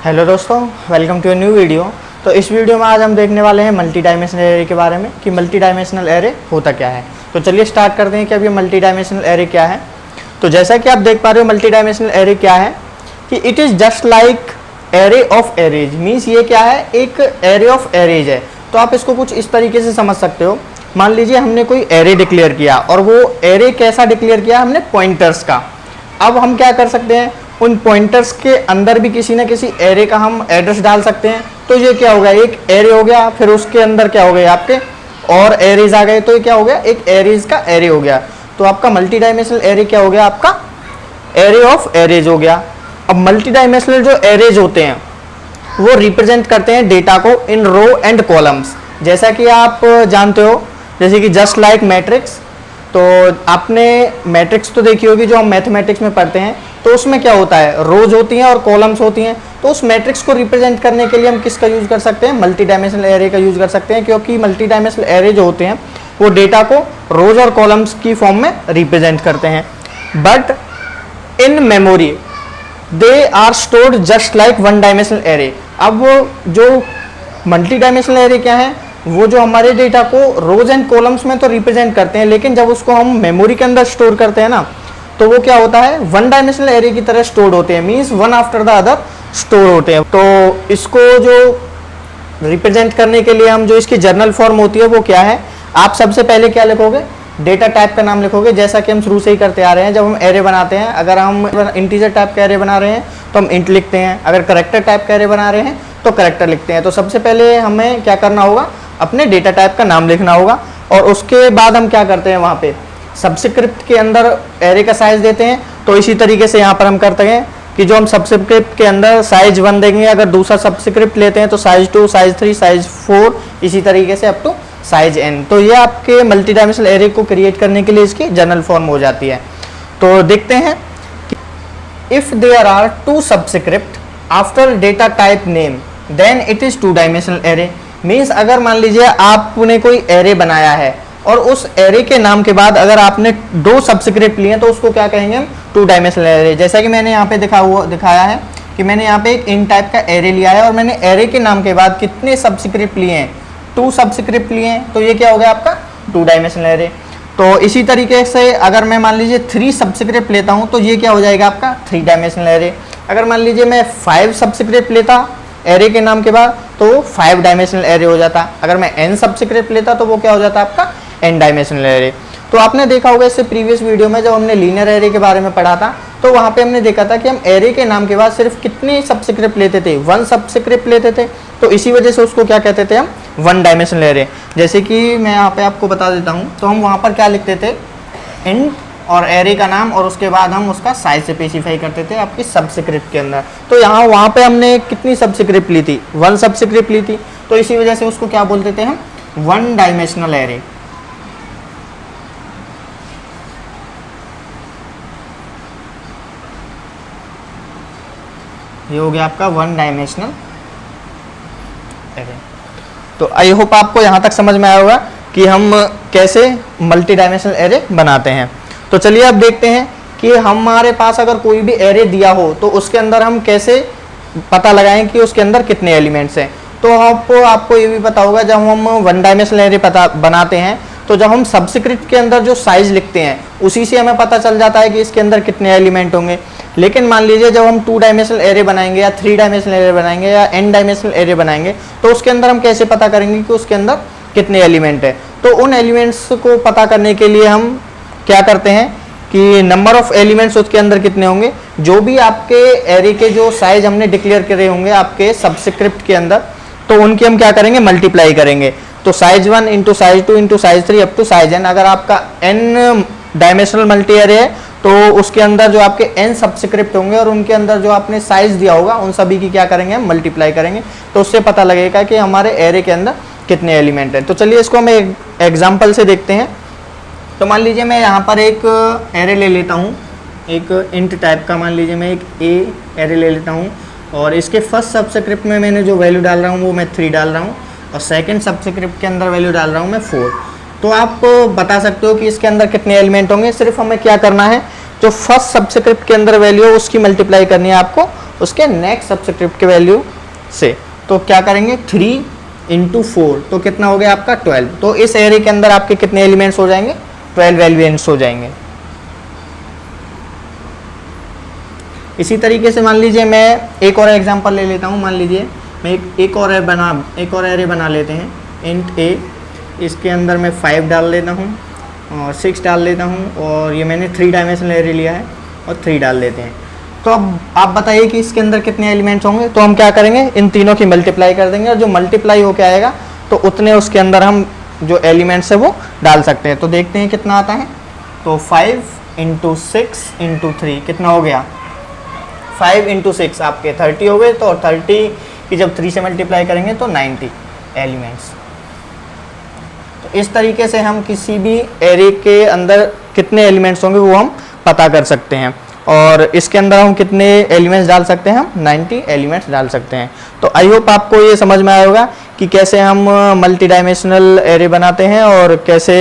Hello दोस्तों, welcome to a new video. तो इस वीडियो में आज हम देखने वाले हैं मल्टी डायमेंशनल एरे के बारे में कि मल्टी डायमेंशनल एरे होता क्या है। तो चलिए स्टार्ट करते हैं कि अब ये मल्टी डायमेंशनल एरे क्या है। तो जैसा कि आप देख पा रहे हो, मल्टी डायमेंशनल एरे क्या है कि it is just like array of arrays. Means ये क्या है, एक एरे ऑफ एरेज है। तो आप इसको कुछ इस तरीके से समझ सकते हो। मान लीजिए हमने कोई एरे डिक्लेयर किया और वो एरे कैसा डिक्लेयर किया, हमने पॉइंटर्स का। अब हम क्या कर सकते हैं, उन पॉइंटर्स के अंदर भी किसी न किसी एरे का हम एड्रेस डाल सकते हैं। तो ये क्या हो गया, एक एरे हो गया, फिर उसके अंदर क्या हो गया आपके और एरेज आ गए, तो ये क्या हो गया, एक एरेज का एरे हो गया। तो आपका मल्टी डायमेंशनल एरे क्या हो गया, आपका एरे ऑफ एरेज हो गया। अब मल्टी डायमेंशनल जो एरेज होते हैं वो रिप्रेजेंट करते हैं डेटा को इन रो एंड कॉलम्स। जैसा कि आप जानते हो, जैसे कि जस्ट लाइक मैट्रिक्स। तो आपने मैट्रिक्स तो देखी होगी जो हम मैथमेटिक्स में पढ़ते हैं। तो उसमें क्या होता है, रोज होती हैं और कॉलम्स होती हैं। तो उस मैट्रिक्स को रिप्रेजेंट करने के लिए हम किसका यूज कर सकते हैं, मल्टी डायमेंशनल एरे का यूज कर सकते हैं। क्योंकि मल्टी डायमेंशनल एरे जो होते हैं वो डेटा को रोज और कॉलम्स की फॉर्म में रिप्रेजेंट करते हैं। But in memory they are stored just like one dimensional array. अब वो जो मल्टी डायमेंशनल एरे क्या है, वो जो हमारे डेटा को रोज एंड कॉलम्स में तो रिप्रेजेंट करते हैं, लेकिन जब उसको हम मेमोरी के अंदर स्टोर करते हैं ना, तो वो क्या होता है, वन डायमेंशनल एरे की तरह स्टोर्ड होते हैं। Means one after the other store होते हैं। तो इसको जो रिप्रेजेंट करने के लिए हम जो इसकी जर्नल फॉर्म होती है वो क्या है, आप सबसे पहले क्या लिखोगे, डेटा टाइप का नाम लिखोगे। जैसा कि हम शुरू से ही करते आ रहे हैं, जब हम एरे बनाते हैं, अगर हम इंटीजर टाइप का एरे बना रहे हैं तो हम इंट लिखते हैं, अगर करेक्टर टाइप का एरे बना रहे हैं तो करेक्टर लिखते हैं। तो सबसे पहले हमें क्या करना होगा, अपने डेटा टाइप का नाम लिखना होगा। और उसके बाद हम क्या करते हैं, वहाँ पे सबस्क्रिप्ट के अंदर एरे का साइज देते हैं। तो इसी तरीके से यहाँ पर हम करते हैं कि जो हम सबस्क्रिप्ट के अंदर साइज 1 देंगे, अगर दूसरा सबस्क्रिप्ट लेते हैं तो साइज 2, साइज 3, साइज 4, इसी तरीके से अप टू साइज n। तो ये आपके मल्टी डायमेंशनल एरे को क्रिएट करने के लिए इसकी जनरल फॉर्म हो जाती है। तो देखते हैं कि if there are 2 subscript after data type name then it is 2 dimensional array. Means अगर मान लीजिए आपने कोई एरे बनाया है और उस एरे के नाम के बाद अगर आपने 2 सबस्क्रिप्ट लिए तो उसको क्या कहेंगे हम, 2 डायमेंशनल एरे। जैसा कि मैंने यहाँ पे दिखाया है कि मैंने यहाँ पे एक इन टाइप का एरे लिया है और मैंने एरे के नाम के बाद कितने सबस्क्रिप्ट लिए हैं, 2 सबस्क्रिप्ट लिए हैं। तो ये क्या हो गया आपका 2 डायमेंशनल एरे। तो इसी तरीके से अगर मैं मान लीजिए 3 सबस्क्रिप्ट लेता हूँ तो ये क्या हो जाएगा आपका 3 डायमेंशनल एरे। अगर मान लीजिए मैं 5 सबस्क्रिप्ट लेता एरे के नाम के बाद तो 5 डायमेंशनल एरे हो जाता। अगर मैं n सबस्क्रिप्ट लेता तो वो क्या हो जाता आपका n डायमेंशनल एरे। तो आपने देखा होगा इससे प्रीवियस वीडियो में जब हमने लीनियर एरे के बारे में पढ़ा था, तो वहाँ पे हमने देखा था कि हम एरे के नाम के बाद सिर्फ कितने सबस्क्रिप्ट लेते थे, 1 सबस्क्रिप्ट लेते थे। तो इसी वजह से उसको क्या कहते थे हम, 1 डायमेंशनल एरे। जैसे कि मैं यहाँ पे आपको बता देता हूँ, तो हम वहाँ पर क्या लिखते थे, इंट और एरे का नाम और उसके बाद हम उसका साइज स्पेसिफाई करते थे आपकी सबस्क्रिप्ट के अंदर। तो यहाँ वहाँ पे हमने कितनी सबस्क्रिप्ट ली थी, 1 सबस्क्रिप्ट ली थी। तो इसी वजह से उसको क्या बोलते थे हम, 1 डायमेंशनल एरे। ये हो गया आपका 1 डायमेंशनल एरे। तो आई होप आपको यहाँ तक समझ में आया होगा कि हम कैसे मल्टी डायमेंशनल एरे बनाते हैं। तो चलिए अब देखते हैं कि हमारे पास अगर कोई भी एरे दिया हो तो उसके अंदर हम कैसे पता लगाएं कि उसके अंदर कितने एलिमेंट्स हैं। तो आपको ये भी पता होगा, जब हम 1 डायमेंशनल एरे बनाते हैं तो जब हम सबस्क्रिप्ट के अंदर जो साइज लिखते हैं उसी से हमें पता चल जाता है कि इसके अंदर कितने एलिमेंट होंगे। लेकिन मान लीजिए जब हम 2 डायमेंशनल एरे बनाएंगे या 3 डायमेंशनल एरे बनाएंगे या n डायमेंशनल एरे बनाएंगे, तो उसके अंदर हम कैसे पता करेंगे कि उसके अंदर कितने एलिमेंट है। तो उन एलिमेंट्स को पता करने के लिए हम क्या करते हैं कि नंबर ऑफ एलिमेंट्स उसके अंदर कितने होंगे, जो भी आपके एरे के जो साइज हमने डिक्लेयर करे होंगे आपके सबस्क्रिप्ट के अंदर, तो उनकी हम क्या करेंगे, मल्टीप्लाई करेंगे। तो size 1 into size 2 into size 3 up to size n। अगर आपका n डायमेंशनल मल्टी एरे है तो उसके अंदर जो आपके n सबस्क्रिप्ट होंगे और उनके अंदर जो आपने साइज दिया होगा उन सभी की क्या करेंगे, हम मल्टीप्लाई करेंगे। तो उससे पता लगेगा कि हमारे एरे के अंदर कितने एलिमेंट हैं। तो चलिए इसको हम एक एग्जाम्पल से देखते हैं। तो मान लीजिए मैं यहाँ पर एक एरे ले लेता हूँ, एक इंट टाइप का। मान लीजिए मैं एक ए एरे ले लेता हूँ और इसके फर्स्ट सबस्क्रिप्ट में मैंने जो वैल्यू डाल रहा हूँ वो मैं 3 डाल रहा हूँ और सेकंड सबस्क्रिप्ट के अंदर वैल्यू डाल रहा हूँ मैं 4। तो आप बता सकते हो कि इसके अंदर कितने एलिमेंट होंगे। सिर्फ हमें क्या करना है, जो फर्स्ट सबस्क्रिप्ट के अंदर वैल्यू है उसकी मल्टीप्लाई करनी है आपको उसके नेक्स्ट सबस्क्रिप्ट के वैल्यू से। तो क्या करेंगे 3 इंटू 4 तो कितना हो गया आपका 12। तो इस एरे के अंदर आपके कितने एलिमेंट्स हो जाएंगे 12 एलिमेंट्स हो जाएंगे। इसी तरीके से मान लीजिए मैं एक और एग्जांपल ले लेता हूँ। मान लीजिए मैं एक और एरे बना लेते हैं इंट ए। इसके अंदर मैं 5 डाल लेता हूँ और 6 डाल लेता हूँ और ये मैंने 3 डायमेंशनल एरे लिया है और 3 डाल लेते हैं। तो अब आप बताइए कि इसके अंदर कितने एलिमेंट्स होंगे। तो हम क्या करेंगे इन तीनों की मल्टीप्लाई कर देंगे और जो मल्टीप्लाई होके आएगा तो उतने उसके अंदर हम जो एलिमेंट्स है वो डाल सकते हैं। तो देखते हैं कितना आता है। तो 5 इंटू 6 इंटू 3 कितना हो गया 5 इंटू 6 आपके 30 हो गए। तो 30 की जब 3 से मल्टीप्लाई करेंगे तो 90 एलिमेंट्स। तो इस तरीके से हम किसी भी एरे के अंदर कितने एलिमेंट्स होंगे वो हम पता कर सकते हैं। और इसके अंदर हम कितने एलिमेंट्स डाल सकते हैं हम 90 एलिमेंट्स डाल सकते हैं। तो आई होप आपको ये समझ में आया होगा कि कैसे हम मल्टी डायमेंशनल एरे बनाते हैं और कैसे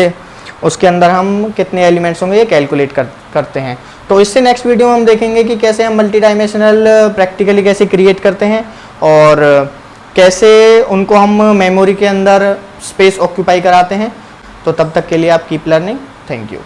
उसके अंदर हम कितने एलिमेंट्स होंगे ये कैलकुलेट करते हैं। तो इससे नेक्स्ट वीडियो में हम देखेंगे कि कैसे हम मल्टी डायमेंशनल प्रैक्टिकली कैसे क्रिएट करते हैं और कैसे उनको हम मेमोरी के अंदर स्पेस ऑक्यूपाई कराते हैं। तो तब तक के लिए आप कीप लर्निंग। Thank you.